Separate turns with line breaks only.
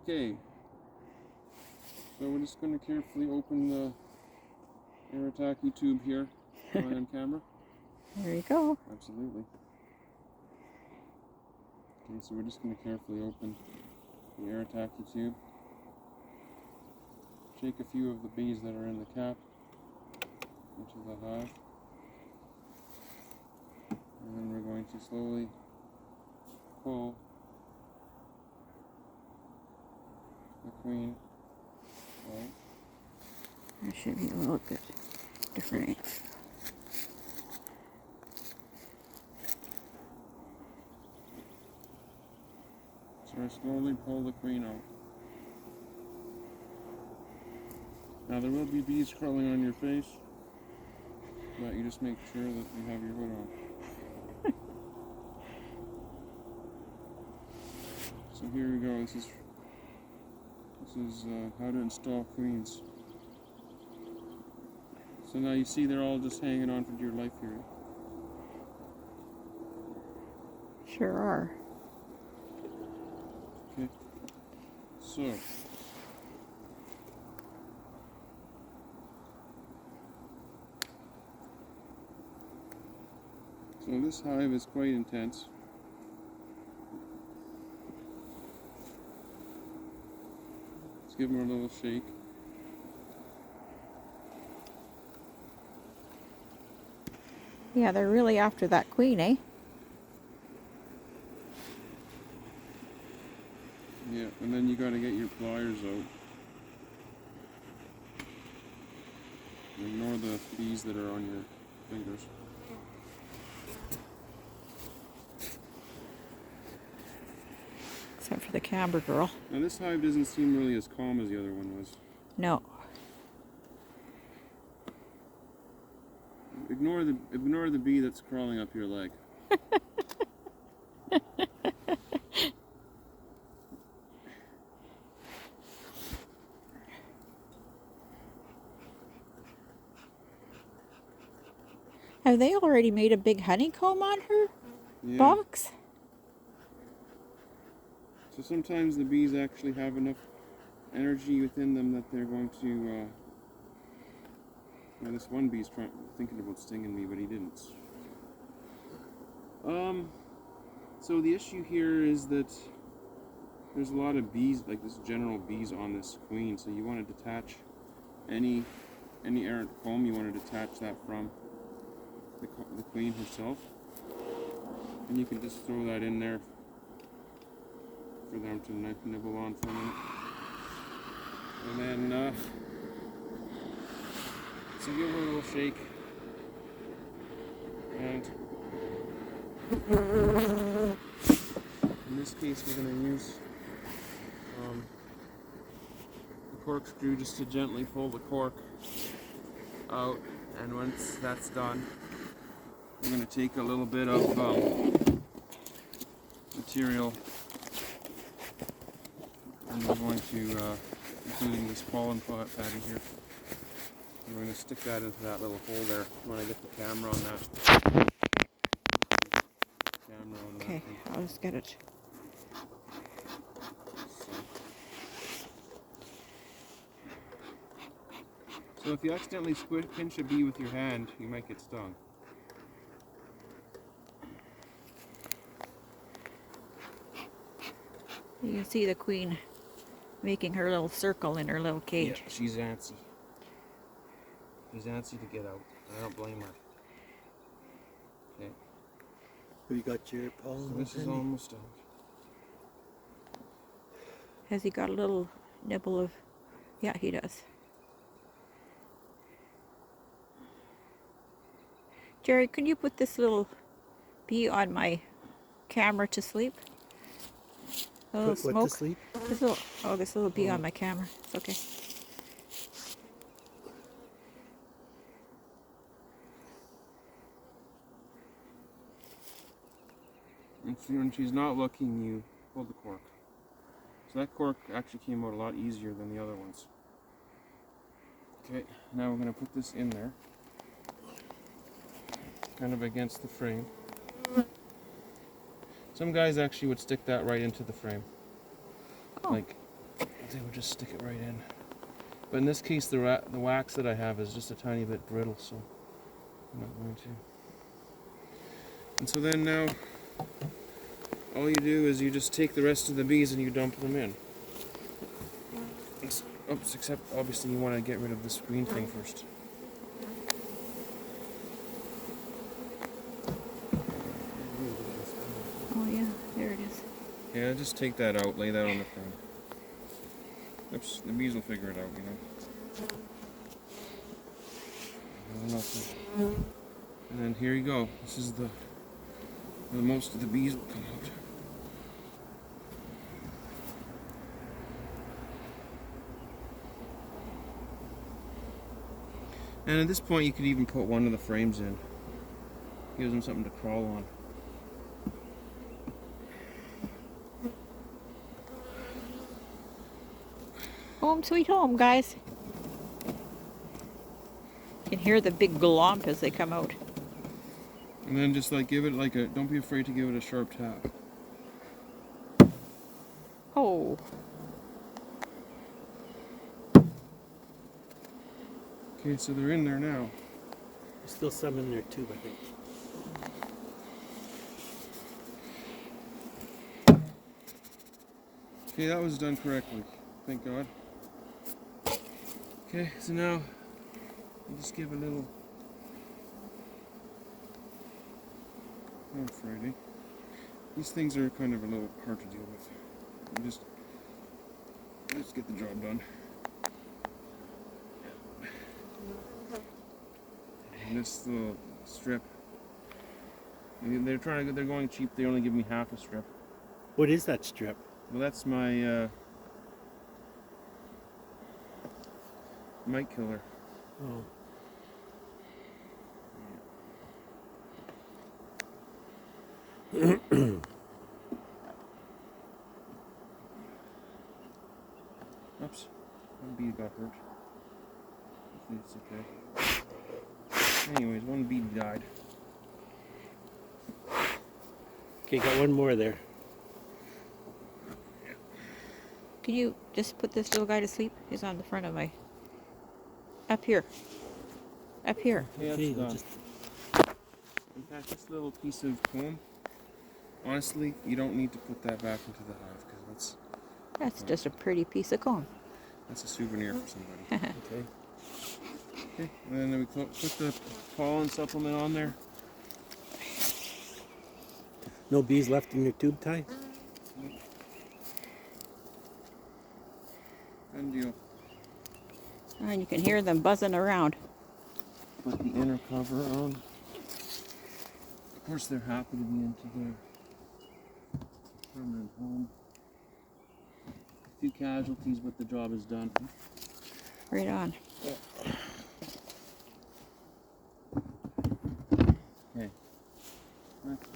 Okay, so we're just going to carefully open the Arataki tube here on camera.
There you go.
Absolutely. Okay, so we're just going to carefully open the Arataki tube. Shake a few of the bees that are in the cap into the hive. And then we're going to slowly pull the queen out.
There should be a little bit different.
So I slowly pull the queen out. Now there will be bees crawling on your face, but you just make sure that you have your hood on. So here we go. This is how to install queens. So now you see they're all just hanging on for dear life here.
Sure are.
Okay. So this hive is quite intense. Let's give them a little shake.
Yeah, they're really after that queen, eh?
Yeah, and then you gotta get your pliers out. Ignore the bees that are on your fingers.
Except for the camber girl.
Now this hive doesn't seem really as calm as the other one was.
No.
Ignore the bee that's crawling up your leg.
Have they already made a big honeycomb on her box?
So sometimes the bees actually have enough energy within them that they're going to. Well, this one bee's thinking about stinging me, but he didn't. So the issue here is that there's a lot of bees, like this general bees on this queen. So you want to detach any errant comb. You want to detach that from the queen herself, and you can just throw that in there for them to nibble on for a minute. And then so give her a little shake, and in this case we're going to use the corkscrew just to gently pull the cork out, and once that's done we're going to take a little bit of material, and we're going to, including this pollen patty here, we're going to stick that into that little hole there when I get the camera on that.
Okay, I'll just get it.
So if you accidentally pinch a bee with your hand, you might get stung.
You can see the queen making her little circle in her little cage.
Yeah, she's antsy. She's antsy to get out. I don't blame her. Okay.
Have you got your pollen?
So this is almost done.
Has he got a little nibble of... Yeah, he does. Jerry, can you put this little bee on my camera to sleep? A little smoke.
What to sleep?
This little bee on my camera. It's okay.
And see, when she's not looking, you pull the cork. So that cork actually came out a lot easier than the other ones. Okay, now we're going to put this in there, kind of against the frame. Some guys actually would stick that right into the frame.
Oh.
Like, they would just stick it right in. But in this case, the wax that I have is just a tiny bit brittle, so I'm not going to. And so then now, all you do is you just take the rest of the bees and you dump them in. Oops, except obviously you want to get rid of this green thing first.
Oh yeah, there it is.
Yeah, just take that out, lay that on the frame. Oops, the bees will figure it out, you know. And then here you go. This is the most of the bees will come out. And at this point you could even put one of the frames in. Gives them something to crawl on.
Home sweet home, guys. You can hear the big glomp as they come out.
And then just like give it like a, don't be afraid to give it a sharp tap.
Oh.
Okay, so they're in there now.
There's still some in there too, I think.
Okay, that was done correctly. Thank God. Okay, so now you just give a little. Oh, Friday. These things are kind of a little hard to deal with. You just get the job done. And this little strip. They're going cheap. They only give me half a strip.
What is that strip?
Well, that's my mite killer.
Oh.
Oops, one bee got hurt. Hopefully it's okay. Anyways, one bee died.
Okay, got one more there.
Can you just put this little guy to sleep? He's on the front of my... Up here. Up here.
Okay,
Okay,
that's
we'll
done.
just
In fact, this little piece of comb, honestly, you don't need to put that back into the hive because
That's just a pretty piece of comb.
that's a souvenir for somebody.
okay.
Okay, and then we put the pollen supplement on there.
No bees left in your tube tie?
Done deal.
And you can hear them buzzing around.
Put the inner cover on. Of course, they're happy to be into their permanent home. A few casualties, but the job is done.
Right on.